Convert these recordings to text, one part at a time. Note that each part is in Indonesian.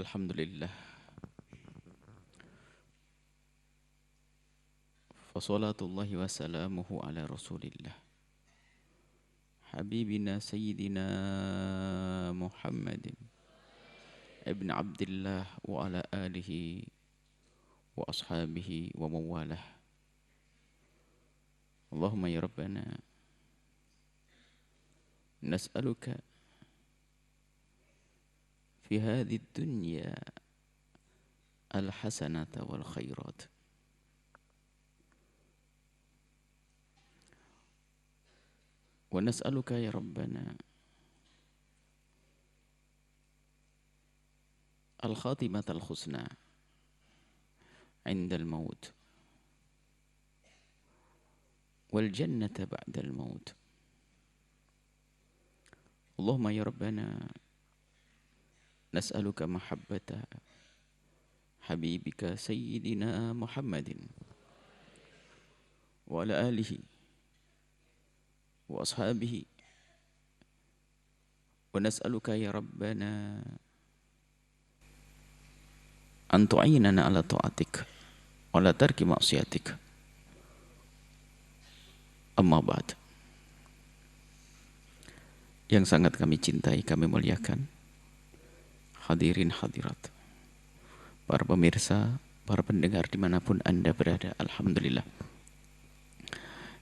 Alhamdulillah. Fassalatullahi wassalamuhu ala rasulillah. Habibina Sayyidina Muhammadin ibn Abdillah wa ala alihi wa ashabihi wa mawalah. Allahumma ya Rabbana nas'aluka fi hadhihi dunya al-hasanata wal khairat. Wa nas'aluka ya Rabbana al-khatimata al-husna 'inda al-maut wal jannata ba'da al-maut. Allahumma ya Rabbana nas'aluka mahabbata habibika Sayyidina Muhammadin wa ala alihi wa ashabihi wa nas'aluka ya Rabbana an tu'inana ala ta'atik wa la tarki ma'siyatik. Amma ba'd. Yang sangat kami cintai, kami muliakan hadirin hadirat, para pemirsa, para pendengar dimanapun Anda berada, alhamdulillah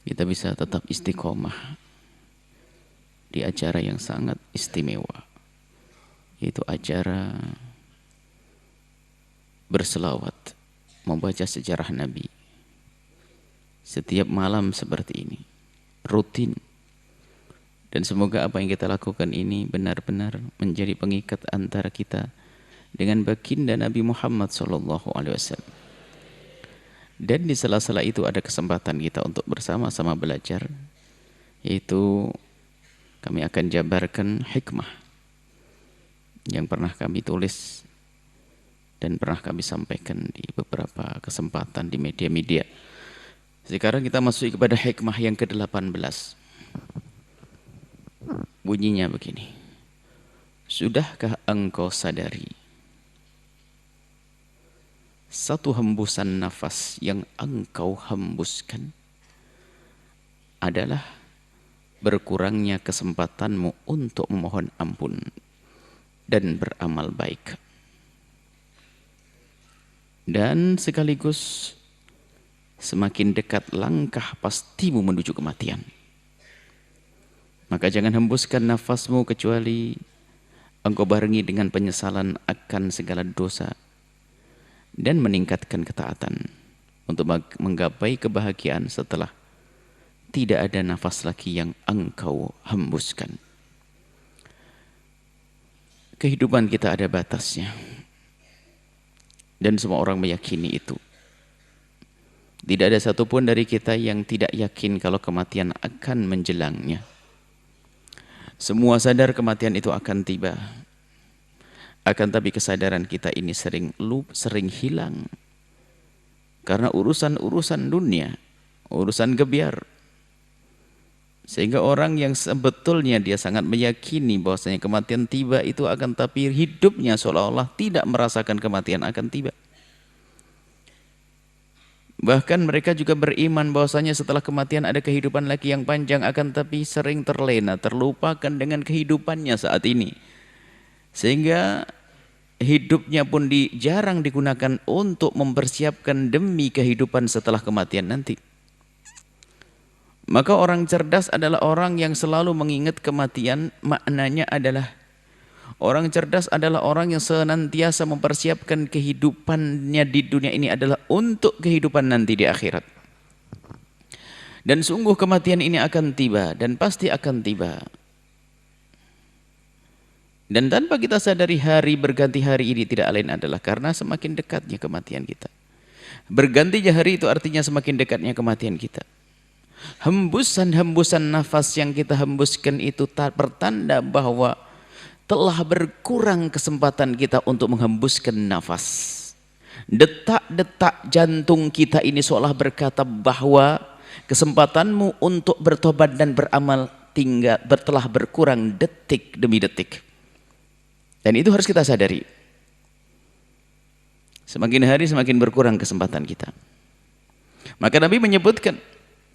kita bisa tetap istiqomah di acara yang sangat istimewa, yaitu acara berselawat, membaca sejarah Nabi. Setiap malam seperti ini, rutin. Dan semoga apa yang kita lakukan ini benar-benar menjadi pengikat antara kita dengan baginda Nabi Muhammad SAW. Dan di sela-sela itu ada kesempatan kita untuk bersama-sama belajar, yaitu kami akan jabarkan hikmah yang pernah kami tulis dan pernah kami sampaikan di beberapa kesempatan di media-media. Sekarang kita masuk kepada hikmah yang ke-18. Bunyinya begini. Sudahkah engkau sadari satu hembusan nafas yang engkau hembuskan adalah berkurangnya kesempatanmu untuk memohon ampun dan beramal baik. Dan sekaligus semakin dekat langkah pastimu menuju kematian. Maka jangan hembuskan nafasmu kecuali engkau barengi dengan penyesalan akan segala dosa dan meningkatkan ketaatan untuk menggapai kebahagiaan setelah tidak ada nafas lagi yang engkau hembuskan. Kehidupan kita ada batasnya dan semua orang meyakini itu. Tidak ada satupun dari kita yang tidak yakin kalau kematian akan menjelangnya. Semua sadar kematian itu akan tiba. Akan tapi kesadaran kita ini sering hilang. Karena urusan-urusan dunia, urusan gebiar. Sehingga orang yang sebetulnya dia sangat meyakini bahwasanya kematian tiba itu akan tapi hidupnya seolah-olah tidak merasakan kematian akan tiba. Bahkan mereka juga beriman bahwasanya setelah kematian ada kehidupan lagi yang panjang, akan tapi sering terlena, terlupakan dengan kehidupannya saat ini. Sehingga hidupnya pun jarang digunakan untuk mempersiapkan demi kehidupan setelah kematian nanti. Maka orang cerdas adalah orang yang selalu mengingat kematian. Maknanya adalah orang cerdas adalah orang yang senantiasa mempersiapkan kehidupannya di dunia ini adalah untuk kehidupan nanti di akhirat. Dan sungguh kematian ini akan tiba dan pasti akan tiba. Dan tanpa kita sadari hari berganti hari ini tidak lain adalah karena semakin dekatnya kematian kita. Bergantinya hari itu artinya semakin dekatnya kematian kita. Hembusan-hembusan nafas yang kita hembuskan itu pertanda bahwa telah berkurang kesempatan kita untuk menghembuskan nafas. Detak-detak jantung kita ini seolah berkata bahwa kesempatanmu untuk bertobat dan beramal telah berkurang detik demi detik. Dan itu harus kita sadari. Semakin hari semakin berkurang kesempatan kita. Maka Nabi menyebutkan,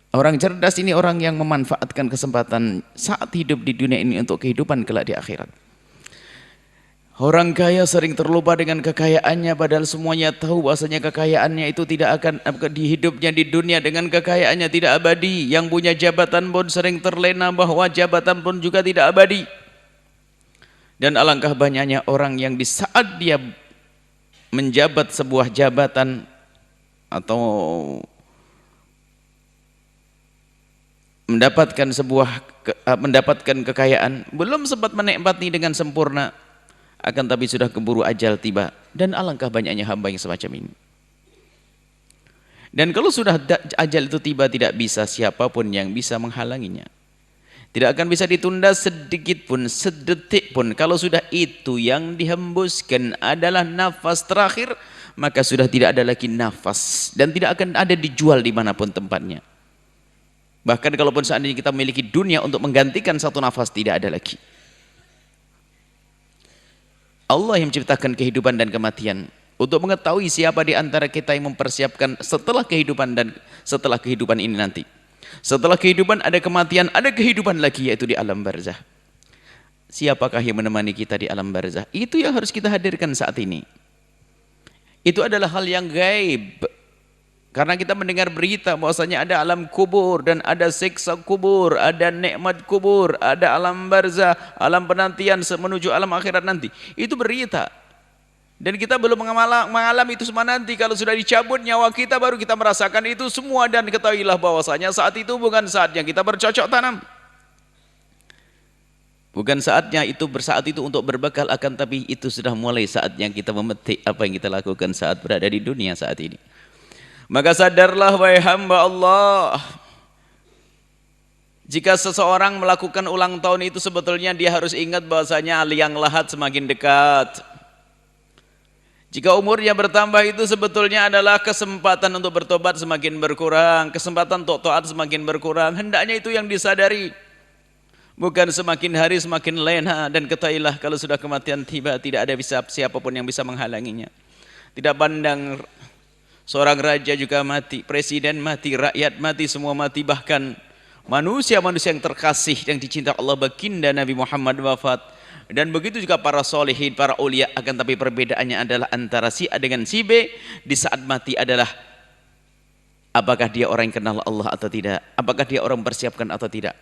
orang cerdas ini orang yang memanfaatkan kesempatan saat hidup di dunia ini untuk kehidupan kelak di akhirat. Orang kaya sering terlupa dengan kekayaannya, padahal semuanya tahu bahasanya kekayaannya itu tidak akan di hidupnya di dunia dengan kekayaannya tidak abadi. Yang punya jabatan pun sering terlena bahwa jabatan pun juga tidak abadi. Dan alangkah banyaknya orang yang di saat dia menjabat sebuah jabatan atau mendapatkan kekayaan, belum sempat menikmati dengan sempurna, akan tapi sudah keburu ajal tiba. Dan alangkah banyaknya hamba yang semacam ini. Dan kalau sudah ajal itu tiba, tidak bisa siapapun yang bisa menghalanginya. Tidak akan bisa ditunda sedikit pun, sedetik pun. Kalau sudah itu yang dihembuskan adalah nafas terakhir, maka sudah tidak ada lagi nafas. Dan tidak akan ada dijual dimanapun tempatnya. Bahkan kalaupun seandainya kita memiliki dunia untuk menggantikan satu nafas, tidak ada lagi. Allah yang menciptakan kehidupan dan kematian untuk mengetahui siapa di antara kita yang mempersiapkan setelah kehidupan dan setelah kehidupan ini nanti. Setelah kehidupan ada kematian, ada kehidupan lagi, yaitu di alam barzah. Siapakah yang menemani kita di alam barzah? Itu yang harus kita hadirkan saat ini. Itu adalah hal yang gaib. Karena kita mendengar berita bahwasanya ada alam kubur dan ada siksa kubur, ada nikmat kubur, ada alam barzah, alam penantian menuju alam akhirat nanti. Itu berita. Dan kita belum mengalami itu semua nanti. Kalau sudah dicabut nyawa kita, baru kita merasakan itu semua. Dan ketahuilah bahwasanya saat itu bukan saatnya kita bercocok tanam. Bukan saatnya itu saat itu untuk berbekal, akan tapi itu sudah mulai saatnya kita memetik apa yang kita lakukan saat berada di dunia saat ini. Maka sadarlah wahai hamba Allah, jika seseorang melakukan ulang tahun itu sebetulnya dia harus ingat bahwasanya liang lahat semakin dekat. Jika umurnya bertambah itu sebetulnya adalah kesempatan untuk bertobat semakin berkurang, kesempatan untuk taat semakin berkurang. Hendaknya itu yang disadari. Bukan semakin hari semakin lena. Dan ketahuilah kalau sudah kematian tiba, tidak ada siapapun yang bisa menghalanginya. Tidak pandang seorang raja juga mati, presiden mati, rakyat mati, semua mati. Bahkan manusia-manusia yang terkasih, yang dicinta Allah, baginda Nabi Muhammad wafat. Dan begitu juga para solehin, para ulia. Akan tapi perbedaannya adalah antara si A dengan si B di saat mati adalah apakah dia orang yang kenal Allah atau tidak, apakah dia orang mempersiapkan atau tidak.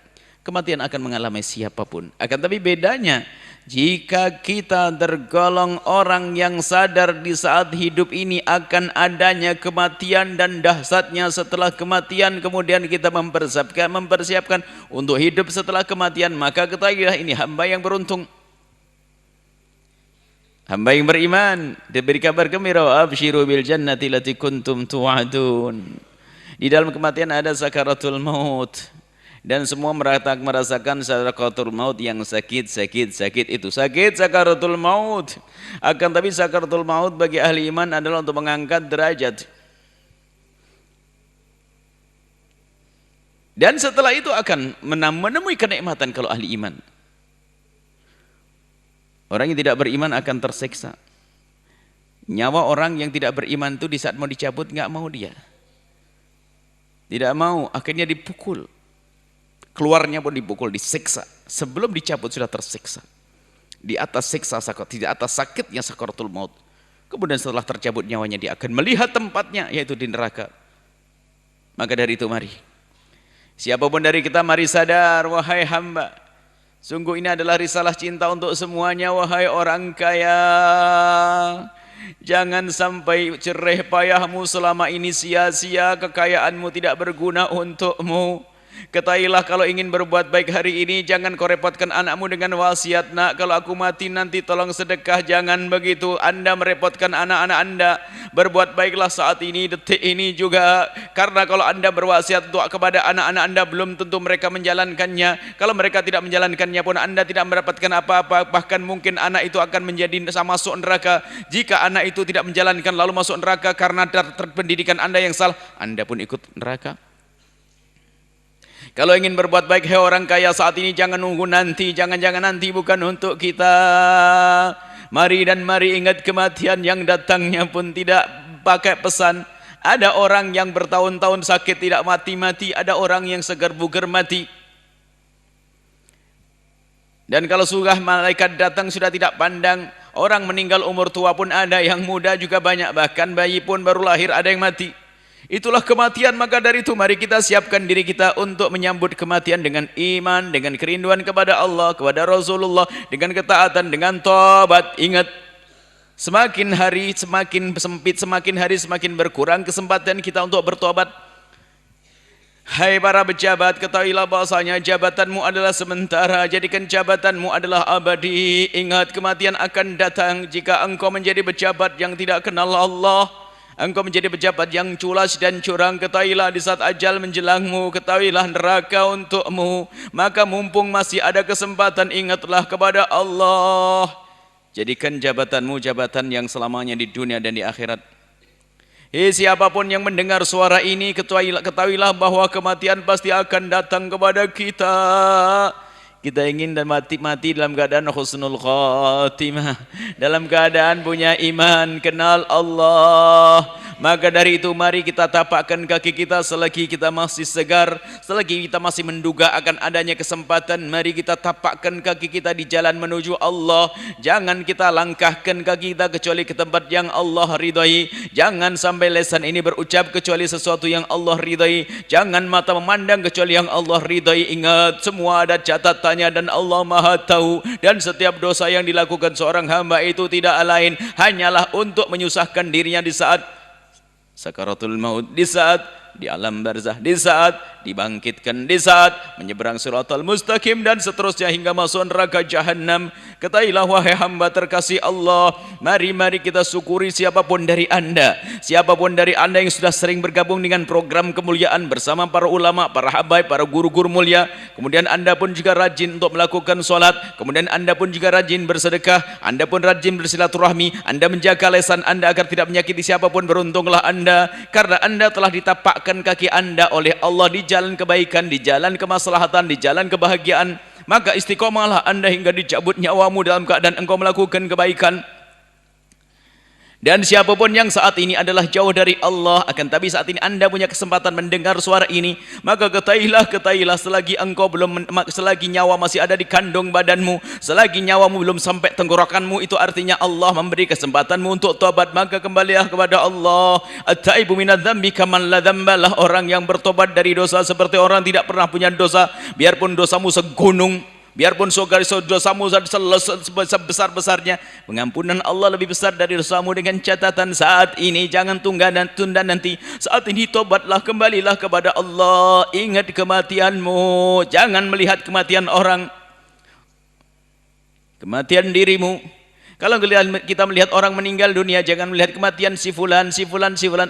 Kematian akan mengalami siapapun. Akan tapi bedanya, jika kita tergolong orang yang sadar di saat hidup ini akan adanya kematian dan dahsyatnya setelah kematian, kemudian kita mempersiapkan untuk hidup setelah kematian, maka ketahuilah ini hamba yang beruntung. Hamba yang beriman, diberi kabar gembira, absyiru bil jannati lati kuntum tu'adun. Di dalam kematian ada sakaratul maut. Dan semua merasakan sakaratul maut yang sakit itu. Sakit sakaratul maut. Akan tapi sakaratul maut bagi ahli iman adalah untuk mengangkat derajat. Dan setelah itu akan menemui kenikmatan kalau ahli iman. Orang yang tidak beriman akan tersiksa. Nyawa orang yang tidak beriman itu di saat mau dicabut nggak mau dia. Tidak mau, akhirnya dipukul. Keluarnya pun dipukul, disiksa. Sebelum dicabut sudah tersiksa. Di atas siksa sakit, di atas sakitnya sakaratul maut. Kemudian setelah tercabut nyawanya dia akan melihat tempatnya, yaitu di neraka. Maka dari itu mari, siapapun dari kita mari sadar, wahai hamba, sungguh ini adalah risalah cinta untuk semuanya. Wahai orang kaya, jangan sampai cereh payahmu selama ini sia-sia, kekayaanmu tidak berguna untukmu. Ketahuilah kalau ingin berbuat baik hari ini, jangan kau repotkan anakmu dengan wasiat, nak kalau aku mati nanti tolong sedekah. Jangan begitu, anda merepotkan anak-anak anda. Berbuat baiklah saat ini, detik ini juga. Karena kalau anda berwasiat untuk kepada anak-anak anda, belum tentu mereka menjalankannya. Kalau mereka tidak menjalankannya pun anda tidak mendapatkan apa-apa. Bahkan mungkin anak itu akan menjadi masuk neraka. Jika anak itu tidak menjalankan lalu masuk neraka karena pendidikan anda yang salah, anda pun ikut neraka. Kalau ingin berbuat baik, hei orang kaya, saat ini jangan nunggu nanti. Jangan-jangan nanti bukan untuk kita. Mari dan mari ingat kematian yang datangnya pun tidak pakai pesan. Ada orang yang bertahun-tahun sakit tidak mati-mati, ada orang yang segar bugar mati. Dan kalau sudah malaikat datang sudah tidak pandang. Orang meninggal umur tua pun ada, yang muda juga banyak, bahkan bayi pun baru lahir ada yang mati. Itulah kematian. Maka dari itu mari kita siapkan diri kita untuk menyambut kematian dengan iman, dengan kerinduan kepada Allah, kepada Rasulullah, dengan ketaatan, dengan taubat. Ingat, semakin hari semakin sempit, semakin hari semakin berkurang kesempatan kita untuk bertobat. Hai para pejabat, ketahuilah bahasanya jabatanmu adalah sementara, jadikan jabatanmu adalah abadi. Ingat, kematian akan datang jika engkau menjadi pejabat yang tidak kenal Allah. Engkau menjadi pejabat yang culas dan curang. Ketahuilah di saat ajal menjelangmu, ketahuilah neraka untukmu. Maka mumpung masih ada kesempatan, ingatlah kepada Allah. Jadikan jabatanmu jabatan yang selamanya di dunia dan di akhirat. Siapapun yang mendengar suara ini, ketahuilah bahwa kematian pasti akan datang kepada kita. Kita ingin dan mati dalam keadaan husnul khatimah, dalam keadaan punya iman, kenal Allah. Maka dari itu mari kita tapakkan kaki kita selagi kita masih segar, selagi kita masih menduga akan adanya kesempatan. Mari kita tapakkan kaki kita di jalan menuju Allah. Jangan kita langkahkan kaki kita kecuali ke tempat yang Allah ridhai. Jangan sampai lisan ini berucap kecuali sesuatu yang Allah ridhai. Jangan mata memandang kecuali yang Allah ridhai. Ingat, semua ada catatannya dan Allah Maha tahu. Dan setiap dosa yang dilakukan seorang hamba itu tidak lain hanyalah untuk menyusahkan dirinya di saat sakaratul maut, di saat di alam barzah, di saat dibangkitkan, di saat menyeberang siratal mustaqim dan seterusnya hingga masuk neraka jahanam. Ketahuilah wahai hamba terkasih Allah, mari kita syukuri siapapun dari anda yang sudah sering bergabung dengan program kemuliaan bersama para ulama, para habaib, para guru-guru mulia. Kemudian anda pun juga rajin untuk melakukan solat, kemudian anda pun juga rajin bersedekah, anda pun rajin bersilaturahmi, anda menjaga lisan anda agar tidak menyakiti siapapun. Beruntunglah anda, karena anda telah ditapakkan kaki anda oleh Allah di jalan kebaikan, di jalan kemaslahatan, di jalan kebahagiaan. Maka istiqomahlah anda hingga dicabut nyawamu dalam keadaan engkau melakukan kebaikan. Dan siapapun yang saat ini adalah jauh dari Allah, akan tapi saat ini anda punya kesempatan mendengar suara ini, maka ketahuilah selagi selagi nyawa masih ada di kandung badanmu, selagi nyawamu belum sampai tenggorokanmu, itu artinya Allah memberi kesempatanmu untuk tobat. Maka kembalilah kepada Allah. At-taibu minadz-dzambi kaman la dzambalah. Orang yang bertobat dari dosa seperti orang tidak pernah punya dosa. Biarpun dosamu segunung, biarpun dosamu sebesar-besarnya, pengampunan Allah lebih besar dari dosamu. Dengan catatan saat ini, jangan tunda nanti. Saat ini tobatlah, kembalilah kepada Allah. Ingat kematianmu, jangan melihat kematian orang, kematian dirimu. Kalau kita melihat orang meninggal dunia, jangan melihat kematian si fulan.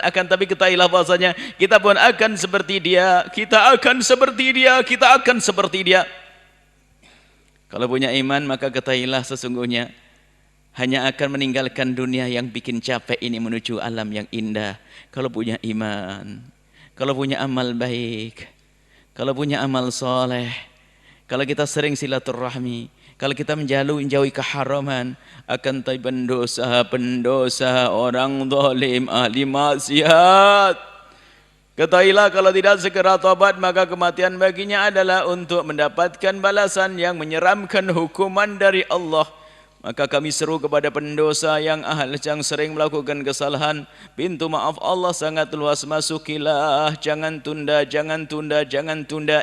Akan tapi ketahuilah bahasanya kita pun akan seperti dia, kita akan seperti dia. Kalau punya iman, maka ketahuilah sesungguhnya hanya akan meninggalkan dunia yang bikin capek ini menuju alam yang indah. Kalau punya iman, kalau punya amal baik, kalau punya amal soleh, kalau kita sering silaturahmi, kalau kita menjauhi keharaman, akan tapi pendosa, orang zalim, ahli maksiat. Ketahuilah kalau tidak segera tobat, maka kematian baginya adalah untuk mendapatkan balasan yang menyeramkan, hukuman dari Allah. Maka kami seru kepada pendosa yang sering melakukan kesalahan, pintu maaf Allah sangat luas, masukilah. Jangan tunda.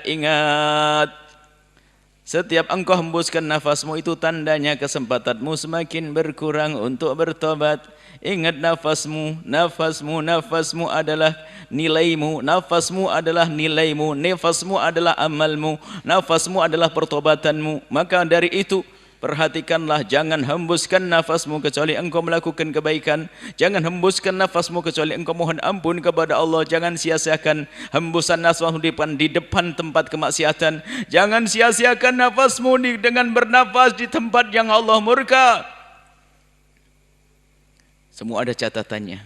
Ingat, setiap engkau hembuskan nafasmu, itu tandanya kesempatanmu semakin berkurang untuk bertobat. Ingat, nafasmu adalah nilaimu, nafasmu adalah amalmu, nafasmu adalah pertobatanmu. Maka dari itu perhatikanlah, jangan hembuskan nafasmu kecuali engkau melakukan kebaikan. Jangan hembuskan nafasmu kecuali engkau mohon ampun kepada Allah. Jangan sia-siakan hembusan nafasmu di depan tempat kemaksiatan. Jangan sia-siakan nafasmu dengan bernafas di tempat yang Allah murka. Semua ada catatannya.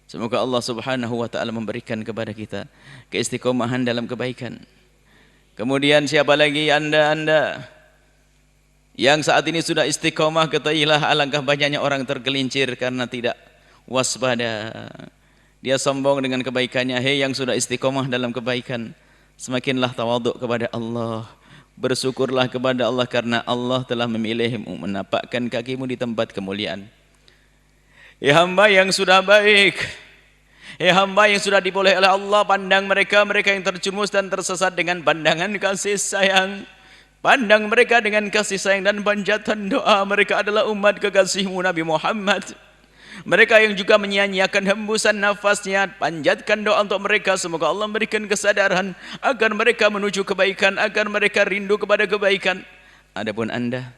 Semoga Allah Subhanahu wa taala memberikan kepada kita keistiqomahan dalam kebaikan. Kemudian siapa lagi? Anda Yang saat ini sudah istiqomah, ketahuilah alangkah banyaknya orang tergelincir karena tidak waspada. Dia sombong dengan kebaikannya. Hei yang sudah istiqomah dalam kebaikan, semakinlah tawaduk kepada Allah. Bersyukurlah kepada Allah karena Allah telah memilihmu, menapakkan kakimu di tempat kemuliaan. Hamba yang sudah baik, hamba yang sudah diboleh oleh Allah, pandang mereka yang terjerumus dan tersesat dengan pandangan kasih sayang. Pandang mereka dengan kasih sayang dan panjatan doa. Mereka adalah umat kekasihmu Nabi Muhammad. Mereka yang juga menyia-nyiakan hembusan nafasnya, panjatkan doa untuk mereka. Semoga Allah memberikan kesadaran agar mereka menuju kebaikan, agar mereka rindu kepada kebaikan. Adapun anda,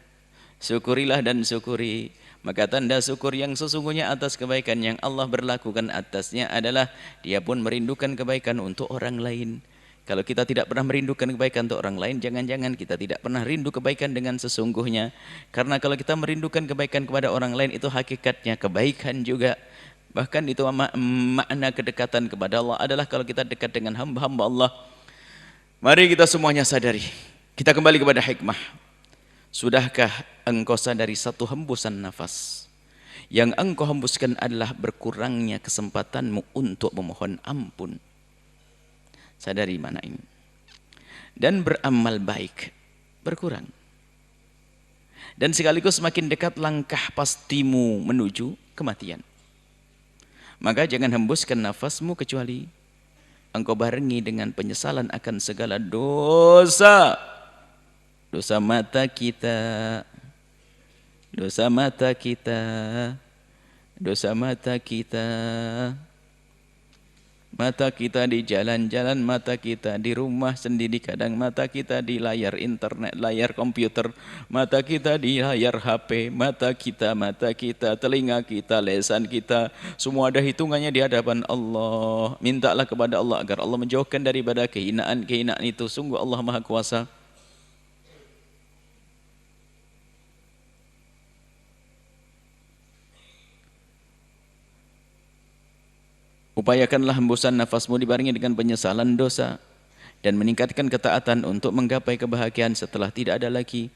syukurilah dan syukuri. Maka tanda syukur yang sesungguhnya atas kebaikan yang Allah berlakukan atasnya adalah dia pun merindukan kebaikan untuk orang lain. Kalau kita tidak pernah merindukan kebaikan untuk orang lain, jangan-jangan kita tidak pernah rindu kebaikan dengan sesungguhnya. Karena kalau kita merindukan kebaikan kepada orang lain, itu hakikatnya kebaikan juga. Bahkan itu makna kedekatan kepada Allah adalah kalau kita dekat dengan hamba-hamba Allah. Mari kita semuanya sadari. Kita kembali kepada hikmah. Sudahkah engkau sadari satu hembusan nafas yang engkau hembuskan adalah berkurangnya kesempatanmu untuk memohon ampun? Sadari mana ini. Dan beramal baik berkurang. Dan sekaligus semakin dekat langkah pastimu menuju kematian. Maka jangan hembuskan nafasmu kecuali engkau barengi dengan penyesalan akan segala dosa. Dosa mata kita, dosa mata kita, dosa mata kita. Mata kita di jalan-jalan, mata kita di rumah sendiri, kadang mata kita di layar internet, layar komputer, mata kita di layar HP, mata kita, telinga kita, lisan kita, semua ada hitungannya di hadapan Allah. Mintalah kepada Allah agar Allah menjauhkan daripada kehinaan-kehinaan itu. Sungguh Allah Maha Kuasa. Upayakanlah hembusan nafasmu dibarengi dengan penyesalan dosa dan meningkatkan ketaatan untuk menggapai kebahagiaan setelah tidak ada lagi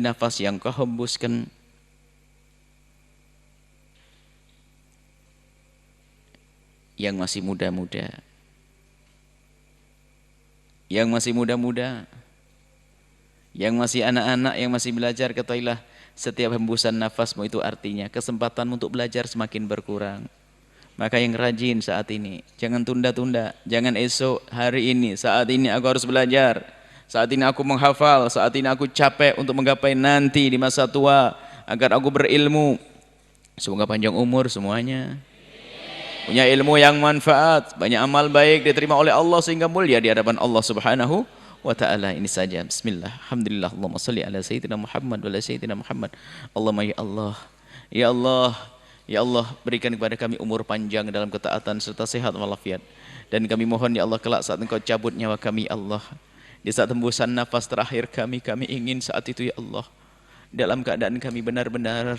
nafas yang kau hembuskan. Yang masih muda-muda, yang masih muda-muda, yang masih anak-anak, yang masih belajar, ketahuilah setiap hembusan nafasmu itu artinya kesempatan untuk belajar semakin berkurang. Maka yang rajin saat ini, jangan tunda-tunda, jangan esok, hari ini, saat ini aku harus belajar, saat ini aku menghafal, saat ini aku capek untuk menggapai nanti di masa tua, agar aku berilmu. Semoga panjang umur semuanya, punya ilmu yang manfaat, banyak amal baik diterima oleh Allah sehingga mulia di hadapan Allah Subhanahu wa ta'ala. Ini saja. Bismillah. Alhamdulillah. Allahumma salli ala Sayyidina Muhammad wa ala Sayyidina Muhammad. Allahumma ya Allah, ya Allah, ya Allah, berikan kepada kami umur panjang dalam ketaatan serta sehat walafiat. Dan kami mohon ya Allah, kelak saat Engkau cabut nyawa kami Allah, di saat hembusan nafas terakhir kami ingin saat itu ya Allah, dalam keadaan kami benar-benar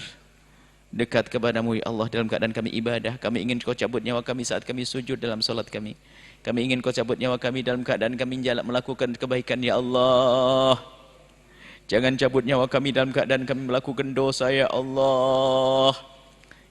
dekat kepadamu ya Allah, dalam keadaan kami ibadah. Kami ingin Kau cabut nyawa kami saat kami sujud dalam salat kami. Kami ingin Kau cabut nyawa kami dalam keadaan kami melakukan kebaikan ya Allah. Jangan cabut nyawa kami dalam keadaan kami melakukan dosa ya Allah.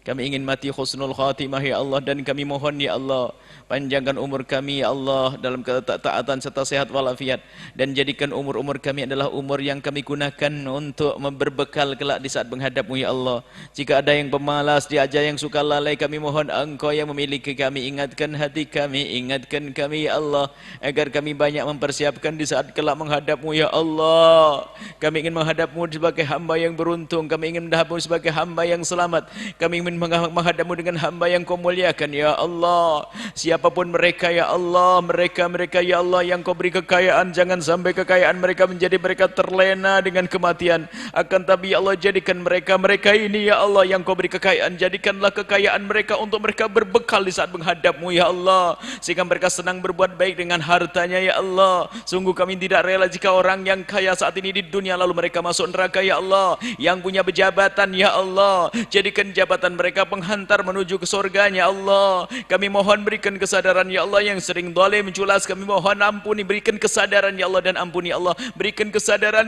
Kami ingin mati husnul khatimah ya Allah, dan kami mohon ya Allah, panjangkan umur kami ya Allah dalam ketaatan serta sehat walafiat, dan jadikan umur-umur kami adalah umur yang kami gunakan untuk berbekal kelak di saat menghadap-Mu ya Allah. Jika ada yang pemalas, diajar yang suka lalai, kami mohon Engkau yang memiliki kami, ingatkan hati kami, ingatkan kami ya Allah, agar kami banyak mempersiapkan di saat kelak menghadap-Mu ya Allah. Kami ingin menghadap-Mu sebagai hamba yang beruntung, kami ingin menghadap-Mu sebagai hamba yang selamat, kami ingin menghadap-Mu dengan hamba yang Kau muliakan ya Allah. Siapapun mereka ya Allah, mereka ya Allah yang Kau beri kekayaan, jangan sampai kekayaan mereka menjadi mereka terlena dengan kematian. Akan tapi ya Allah, jadikan mereka ini ya Allah yang Kau beri kekayaan, jadikanlah kekayaan mereka untuk mereka berbekal di saat menghadap-Mu ya Allah, sehingga mereka senang berbuat baik dengan hartanya ya Allah. Sungguh kami tidak rela jika orang yang kaya saat ini di dunia lalu mereka masuk neraka ya Allah. Yang punya pejabatan ya Allah, jadikan jabatan mereka mereka penghantar menuju ke surganya Allah. Kami mohon berikan kesadaran ya Allah, yang sering zalim culas kami mohon ampuni, berikan kesadaran ya Allah, dan ampuni ya Allah, berikan kesadaran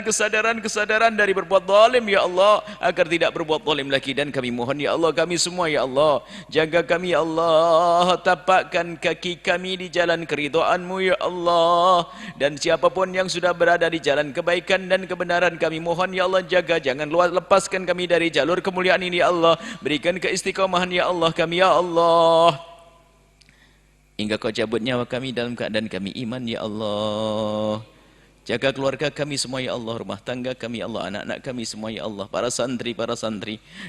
dari berbuat zalim ya Allah, agar tidak berbuat zalim lagi. Dan kami mohon ya Allah, kami semua ya Allah, jaga kami ya Allah, tapakkan kaki kami di jalan keridhaan-Mu ya Allah. Dan siapapun yang sudah berada di jalan kebaikan dan kebenaran, kami mohon ya Allah, jaga, jangan lepaskan kami dari jalur kemuliaan ini ya Allah. Berikan keistiqomahan ya Allah kami ya Allah, hingga Kau cabut nyawa kami dalam keadaan kami iman ya Allah. Jaga keluarga kami semua ya Allah, rumah tangga kami ya Allah, anak-anak kami semua ya Allah, para santri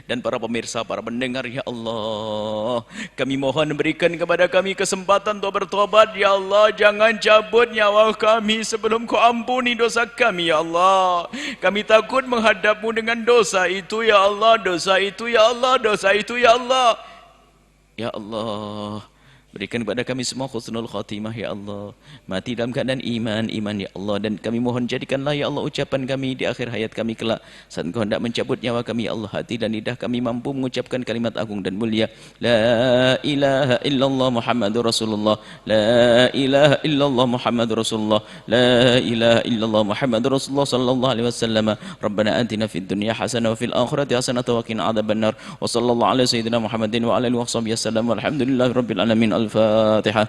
dan para pemirsa, para pendengar ya Allah. Kami mohon berikan kepada kami kesempatan untuk bertobat ya Allah. Jangan cabut nyawa kami sebelum Kau ampuni dosa kami ya Allah. Kami takut menghadap-Mu dengan dosa itu ya Allah, dosa itu ya Allah, dosa itu ya Allah. Ya Allah, berikan kepada kami semua husnul khatimah ya Allah, mati dalam keadaan iman ya Allah. Dan kami mohon jadikanlah ya Allah ucapan kami di akhir hayat kami kelak, saat Engkau hendak mencabut nyawa kami ya Allah, hati dan lidah kami mampu mengucapkan kalimat agung dan mulia, la ilaha illallah Muhammadur Rasulullah, la ilaha illallah Muhammadur Rasulullah, la ilaha illallah Muhammadur Rasulullah sallallahu alaihi wasallam. Rabbana atina fid dunya hasanah wa fil akhirati hasanah wa qina adzabannar. Wa sallallahu ala sayyidina Muhammadin wa ala alihi wa sahbihi wasallam. Walhamdulillahirabbil alamin. Al-Fatihah.